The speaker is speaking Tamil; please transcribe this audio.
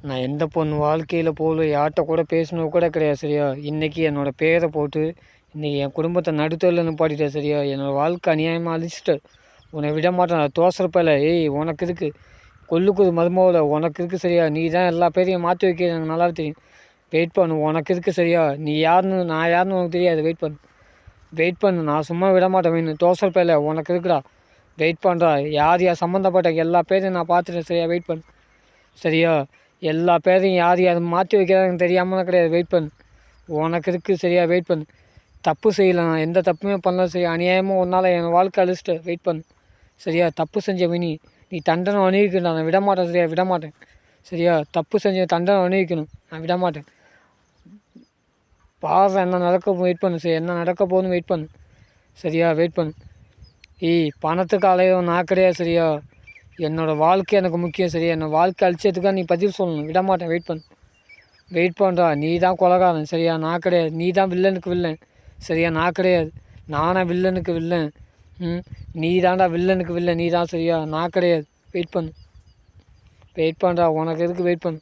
நான் எந்த பொண்ணு வாழ்க்கையில் போகல, யார்கிட்ட கூட பேசினது கூட கிடையாது சரியா. இன்றைக்கி என்னோடய பேரை போட்டு இன்றைக்கி என் குடும்பத்தை நடுத்தரில் நிப்பாட்டிட்டேன் சரியா. என்னோடய வாழ்க்கை அநியாயமாக அழிச்சிட்டு உன்னை விட மாட்டேன். நான் தோசைப்பையில் ஏய் உனக்கு இருக்குது கொல்லுக்குது மருமவில் உனக்கு இருக்குது சரியா. நீ தான் எல்லா பேரையும் மாற்றி வைக்க எனக்கு நல்லா தெரியும். வெயிட் பண்ணு, உனக்கு இருக்குது சரியா. நீ யாருன்னு நான் யாருன்னு உனக்கு தெரியாது. வெயிட் பண்ணு நான் சும்மா விட மாட்டேன். வேணும் தோசைப்பையில் உனக்கு இருக்குடா. வெயிட் பண்ணுறா. யார் யார் சம்மந்தப்பட்ட எல்லா பேரையும் நான் பார்த்துட்டேன் சரியா. வெயிட் பண்ணு சரியா. எல்லா பேரையும் யார் யார் மாற்றி வைக்கிறாங்கன்னு தெரியாமல் கிடையாது. வெயிட் பண்ணு, உனக்கு இருக்குது சரியா. வெயிட் பண்ணு. தப்பு செய்யலை, நான் எந்த தப்புமே பண்ணல சரியா. அநியாயமாக ஒன்றால் என் வாழ்க்கை அழிச்சிட்டு. வெயிட் பண்ணு சரியா. தப்பு செஞ்ச நீ தண்டனை அணிவிக்கணும். நான் விட மாட்டேன் சரியா. விட மாட்டேன் சரியா. தப்பு செஞ்ச தண்டனை அணிவிக்கணும். நான் விட மாட்டேன். பாரு என்ன நடக்க வெயிட் பண்ணு சரி. என்ன நடக்க போகுதுன்னு வெயிட் பண்ணு சரியா. வெயிட் பண்ணு. பணத்துக்கு அலையும் நான் கிடையாது சரியா. என்னோடய வாழ்க்கை எனக்கு முக்கியம் சரியா. என்னோடய வாழ்க்கை அழிச்சதுக்காக நீ பதில் சொல்லணும். விட மாட்டேன். வெயிட் பண்ணுறா. நீ தான் கொலைகாரன் சரியா. நான் கிடையாது. நீ தான் வில்லனுக்கு வில்லன் சரியா. நான் கிடையாது. நானே வில்லனுக்கு வில்லன். நீ தான்டா வில்லனுக்கு வில்லன். நீ தான் சரியா. நான் கிடையாது. வெயிட் பண்ணுறா. உனக்கு எதுக்கு வெயிட் பண்ணு.